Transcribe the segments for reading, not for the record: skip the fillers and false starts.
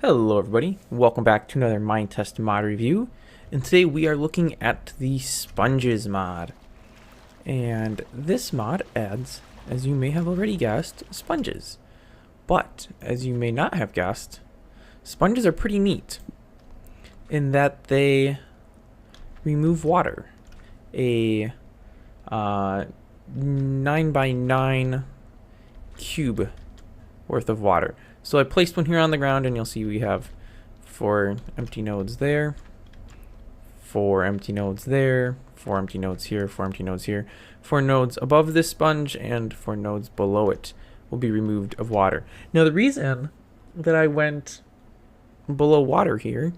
Hello everybody, welcome back to another Minetest mod review, and today we are looking at the Sponges mod. And this mod adds, as you may have already guessed, sponges. But, as you may not have guessed, sponges are pretty neat in that they remove water. A 9 by 9 cube worth of water. So I placed one here on the ground, and you'll see we have 4 empty nodes there, 4 empty nodes there, 4 empty nodes here, 4 empty nodes here. 4 nodes above this sponge and 4 nodes below it will be removed of water. Now the reason that I went below water here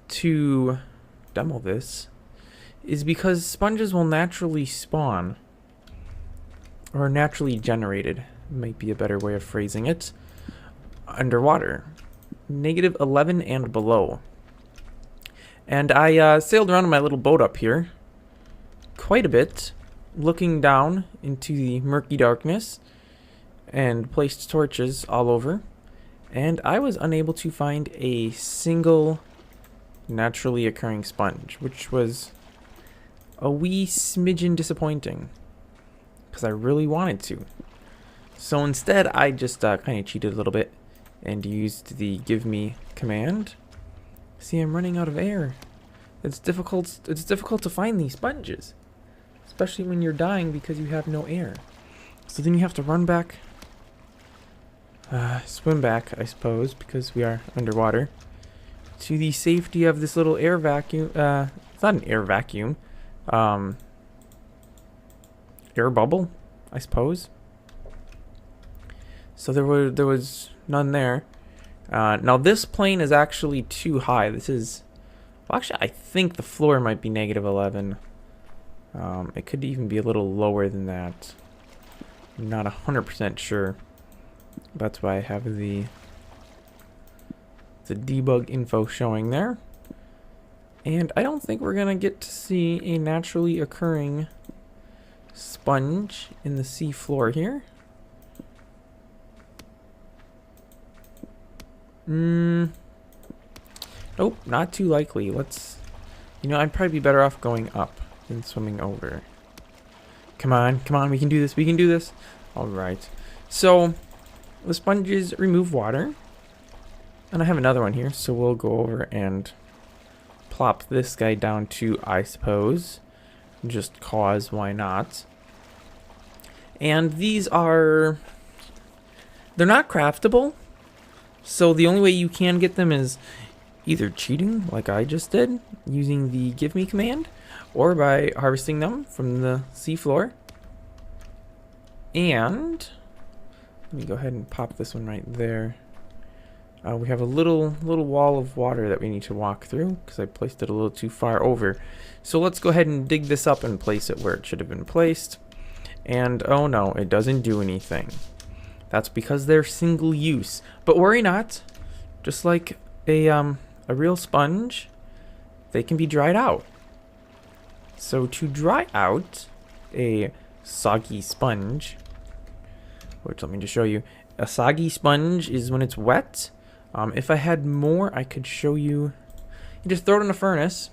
to demo this is because sponges will naturally spawn, or naturally generated, might be a better way of phrasing it, underwater, -11 and below. And I sailed around in my little boat up here quite a bit, looking down into the murky darkness, and placed torches all over, and I was unable to find a single naturally occurring sponge, which was a wee smidgen disappointing, because I really wanted to. So instead I just kind of cheated a little bit and used the give me command. See, I'm running out of air. It's difficult to find these sponges, especially when you're dying because you have no air. So then you have to run back, swim back, I suppose, because we are underwater, to the safety of this little air vacuum. It's not an air vacuum, air bubble, I suppose. So there was none there. Now this plane is actually too high. This is, well, actually I think the floor might be -11. It could even be a little lower than that. I'm not 100% sure. That's why I have the debug info showing there. And I don't think we're gonna get to see a naturally occurring sponge in the sea floor here. Nope, not too likely. I'd probably be better off going up than swimming over. Come on, we can do this, Alright, so the sponges remove water, and I have another one here, so we'll go over and plop this guy down too, I suppose, just cause, why not? And these they're not craftable. So the only way you can get them is either cheating, like I just did, using the give me command, or by harvesting them from the seafloor. And let me go ahead and pop this one right there. We have a little wall of water that we need to walk through because I placed it a little too far over. So let's go ahead and dig this up and place it where it should have been placed. And oh no, it doesn't do anything. That's because they're single use. But worry not. Just like a real sponge, they can be dried out. So to dry out a soggy sponge, which let me just show you. A soggy sponge is when it's wet. If I had more, I could show you. You just throw it in a furnace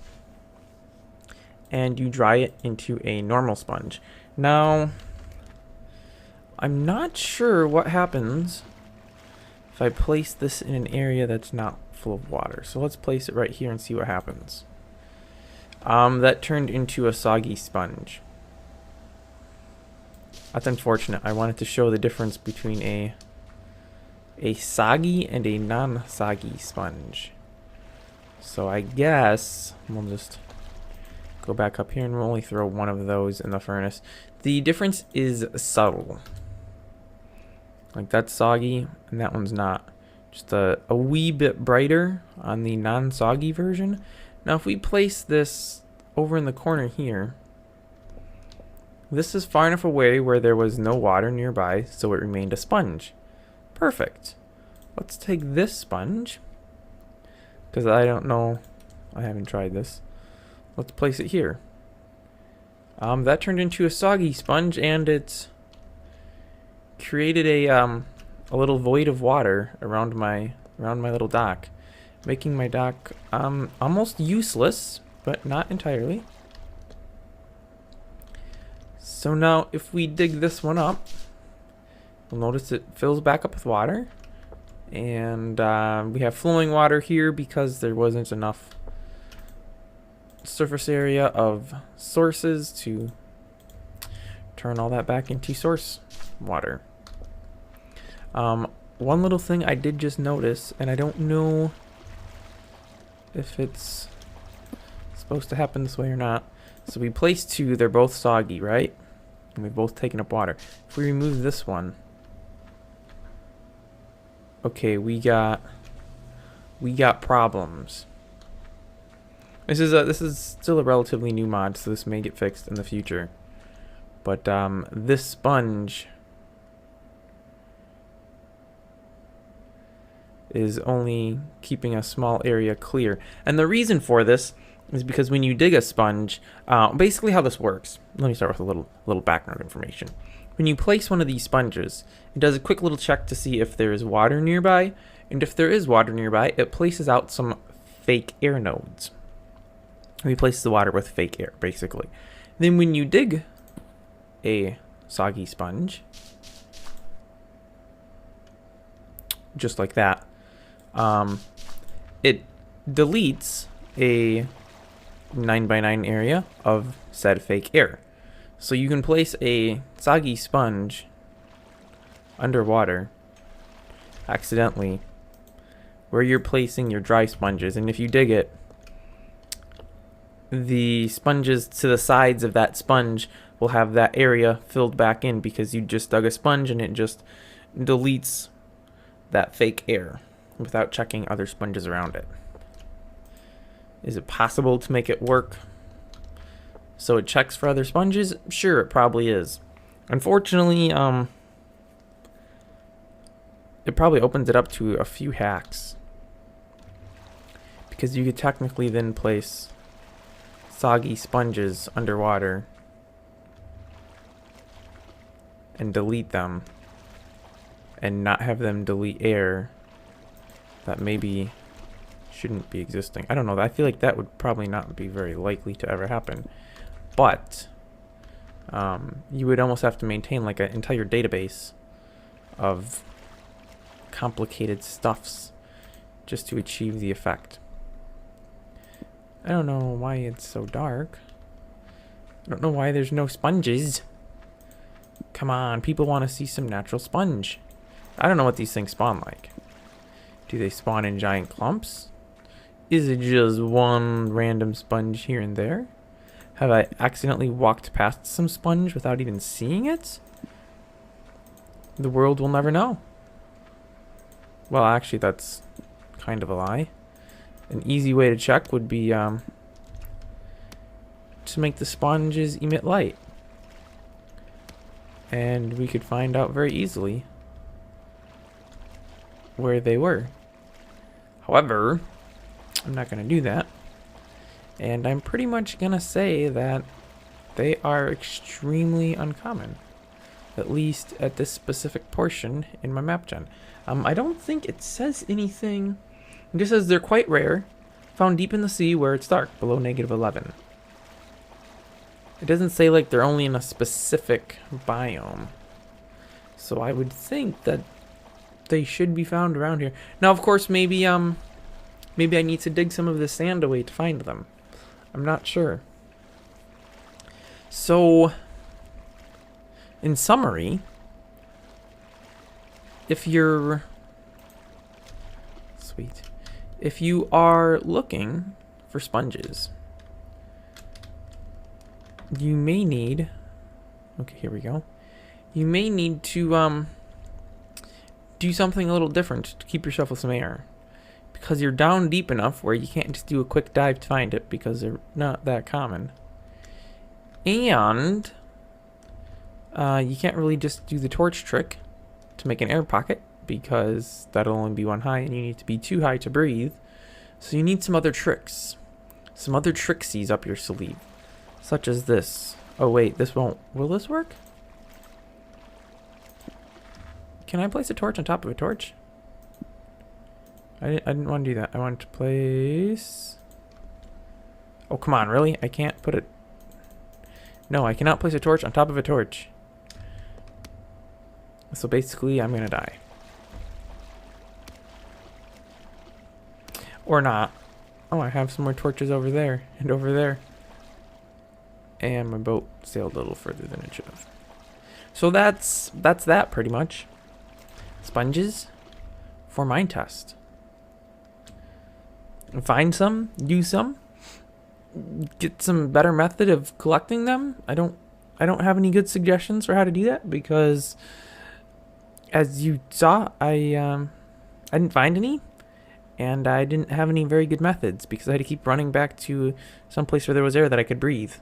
and you dry it into a normal sponge. Now, I'm not sure what happens if I place this in an area that's not full of water. So let's place it right here and see what happens. That turned into a soggy sponge. That's unfortunate. I wanted to show the difference between a soggy and a non-soggy sponge. So I guess we'll just go back up here and we'll only throw one of those in the furnace. The difference is subtle. Like that's soggy and that one's not. Just a wee bit brighter on the non-soggy version. Now if we place this over in the corner here, this is far enough away where there was no water nearby, so it remained a sponge. Perfect. Let's take this sponge, because I don't know, I haven't tried this. Let's place it here. That turned into a soggy sponge, and it's created a little void of water around my around my little dock, making my dock almost useless, but not entirely. So now if we dig this one up, you'll notice it fills back up with water. And we have flowing water here because there wasn't enough surface area of sources to turn all that back into source water. One little thing I did just notice, and I don't know if it's supposed to happen this way or not. So we placed two, they're both soggy, right? And we've both taken up water. If we remove this one, okay, we got problems. This is still a relatively new mod, so this may get fixed in the future. But this sponge is only keeping a small area clear. And the reason for this is because when you dig a sponge, basically how this works. Let me start with a little background information. When you place one of these sponges, it does a quick little check to see if there is water nearby, and if there is water nearby, it places out some fake air nodes. It replaces the water with fake air, basically. Then when you dig a soggy sponge, just like that, it deletes a 9x9 area of said fake air. So you can place a soggy sponge underwater accidentally where you're placing your dry sponges, and if you dig it, the sponges to the sides of that sponge will have that area filled back in because you just dug a sponge and it just deletes that fake air without checking other sponges around it. Is it possible to make it work so it checks for other sponges? Sure, it probably is. Unfortunately, it probably opens it up to a few hacks, because you could technically then place soggy sponges underwater and delete them and not have them delete air that maybe shouldn't be existing. I don't know. I feel like that would probably not be very likely to ever happen. But you would almost have to maintain like an entire database of complicated stuffs just to achieve the effect. I don't know why it's so dark. I don't know why there's no sponges. Come on, people want to see some natural sponge. I don't know what these things spawn like. Do they spawn in giant clumps? Is it just one random sponge here and there? Have I accidentally walked past some sponge without even seeing it? The world will never know. Well, actually, that's kind of a lie. An easy way to check would be to make the sponges emit light. And we could find out very easily where they were. However, I'm not going to do that. And I'm pretty much going to say that they are extremely uncommon. At least at this specific portion in my map gen. I don't think it says anything. It just says they're quite rare. Found deep in the sea where it's dark, below -11. It doesn't say like they're only in a specific biome. So I would think that they should be found around here. Now, of course, maybe I need to dig some of the sand away to find them. I'm not sure. So, in summary, if you are looking for sponges, you may need, okay, here we go. You may need to do something a little different to keep yourself with some air, because you're down deep enough where you can't just do a quick dive to find it because they're not that common. And you can't really just do the torch trick to make an air pocket, because that'll only be one high and you need to be too high to breathe. So you need some other tricks. Some other tricksies up your sleeve. Such as this. Oh wait, this won't. Will this work? Can I place a torch on top of a torch? didn't want to do that. I wanted to place... Oh, come on, really? I can't put it... No, I cannot place a torch on top of a torch. So basically, I'm gonna die. Or not. Oh, I have some more torches over there and over there. And my boat sailed a little further than it should have. So that's that pretty much. Sponges for Minetest. Find some, use some, get some better method of collecting them. I don't have any good suggestions for how to do that because, as you saw, I didn't find any, and I didn't have any very good methods because I had to keep running back to some place where there was air that I could breathe.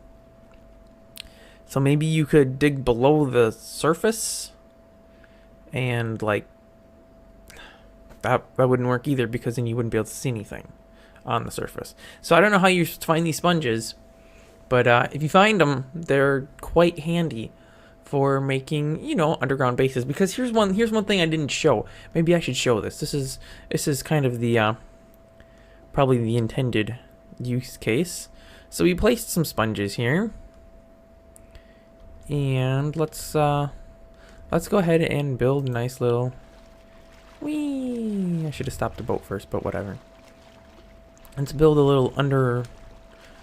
So maybe you could dig below the surface, and like that wouldn't work either because then you wouldn't be able to see anything on the surface. So I don't know how you find these sponges, but if you find them, they're quite handy for making, you know, underground bases. Because here's one thing I didn't show. Maybe I should show this. This is kind of the probably the intended use case. So we placed some sponges here, and let's go ahead and build a nice little. Whee! I should have stopped the boat first, but whatever. Let's build a little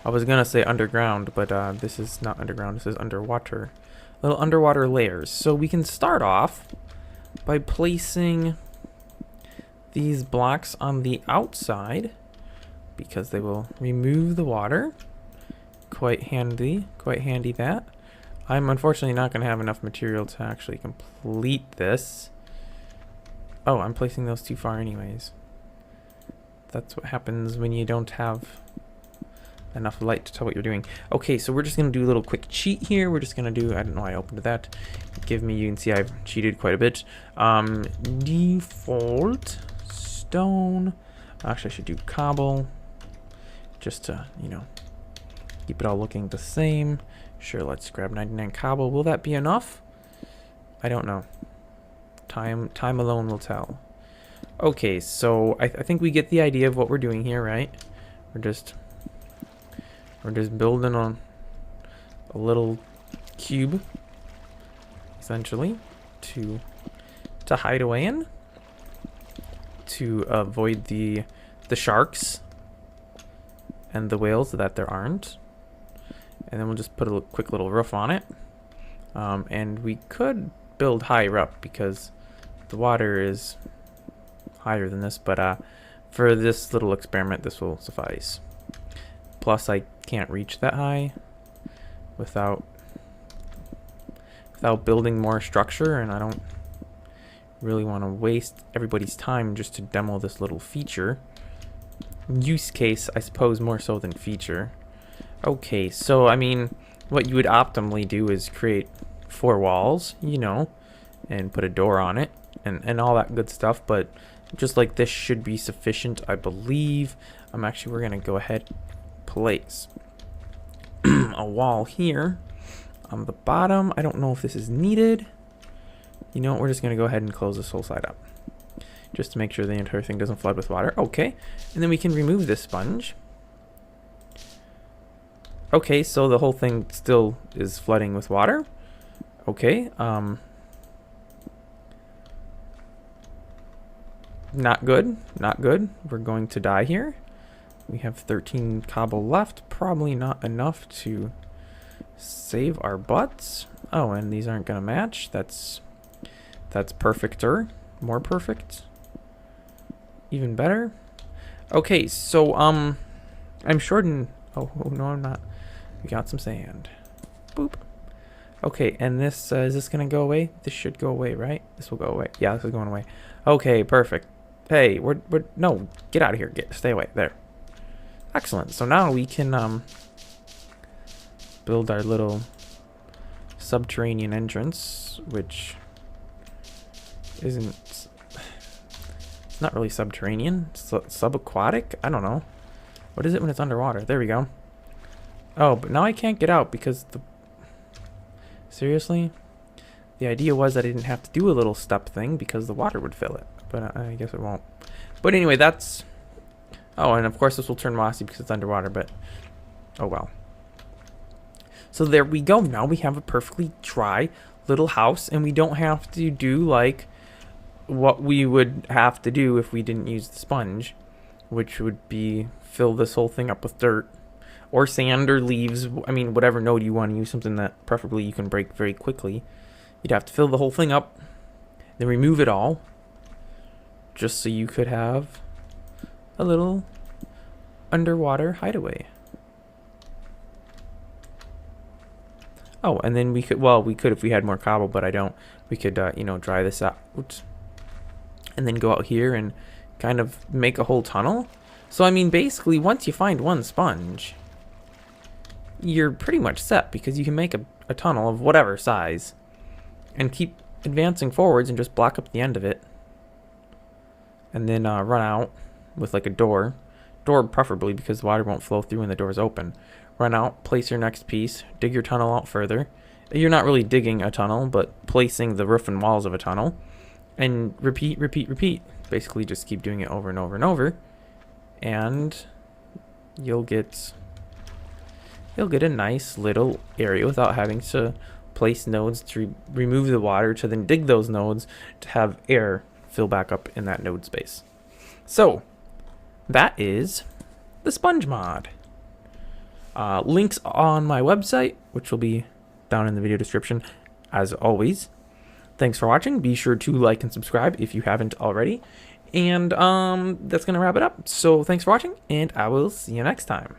I was gonna say underground, but this is not underground, this is underwater. Little underwater layers. So we can start off by placing these blocks on the outside because they will remove the water. Quite handy that. I'm unfortunately not gonna have enough material to actually complete this. Oh, I'm placing those too far anyways. That's what happens when you don't have enough light to tell what you're doing. Okay, so we're just going to do a little quick cheat here. We're just going to do, I don't know why I opened that. You can see I've cheated quite a bit. Default stone. Actually, I should do cobble. Just to, you know, keep it all looking the same. Sure, let's grab 99 cobble. Will that be enough? I don't know. Time alone will tell. Okay, so I think we get the idea of what we're doing here, right? We're just building on a little cube, essentially, to hide away in, to avoid the sharks and the whales that there aren't. And then we'll just put a quick little roof on it. And we could build higher up because the water is higher than this, but for this little experiment this will suffice. Plus I can't reach that high without building more structure, and I don't really want to waste everybody's time just to demo this little feature. Use case, I suppose, more so than feature. Okay, so I mean, what you would optimally do is create 4 walls, you know, and put a door on it and all that good stuff, but just like this should be sufficient, I believe. We're gonna go ahead and place a wall here on the bottom. I don't know if this is needed. You know what, we're just gonna go ahead and close this whole side up just to make sure the entire thing doesn't flood with water. Okay, and then we can remove this sponge. Okay, so the whole thing still is flooding with water. Okay, not good, not good. We're going to die here. We have 13 cobble left, probably not enough to save our butts. Oh, and these aren't gonna match. That's perfecter, more perfect, even better. Okay, so I'm shorting. Oh no, I'm not. We got some sand. Boop. Okay, and this is this gonna go away? This should go away, right? This will go away. Yeah, this is going away. Okay, perfect. Hey, we're no, get out of here. Stay away. There. Excellent. So now we can build our little subterranean entrance, which isn't. It's not really subterranean. It's subaquatic. I don't know. What is it when it's underwater? There we go. Oh, but now I can't get out because the. Seriously? The idea was that I didn't have to do a little step thing because the water would fill it. But I guess it won't. But anyway, that's... Oh, and of course this will turn mossy because it's underwater, but... Oh well. So there we go. Now we have a perfectly dry little house, and we don't have to do like what we would have to do if we didn't use the sponge, which would be fill this whole thing up with dirt or sand or leaves. I mean, whatever node you want to use, something that preferably you can break very quickly. You'd have to fill the whole thing up, then remove it all, just so you could have a little underwater hideaway. Oh, and then we could, well, we could if we had more cobble, but I don't. We could, you know, dry this out. Oops. And then go out here and kind of make a whole tunnel. So, I mean, basically, once you find one sponge, you're pretty much set, because you can make a tunnel of whatever size and keep advancing forwards and just block up the end of it. And then run out with like a door. Door preferably, because water won't flow through when the door's open. Run out, place your next piece, dig your tunnel out further. You're not really digging a tunnel, but placing the roof and walls of a tunnel. And repeat, repeat, repeat. Basically just keep doing it over and over and over. And you'll get a nice little area without having to place nodes to remove the water, to then dig those nodes to have air fill back up in that node space. So that is the sponge mod. Links on my website, which will be down in the video description as always. Thanks for watching. Be sure to like and subscribe if you haven't already. And that's going to wrap it up. So thanks for watching, and I will see you next time.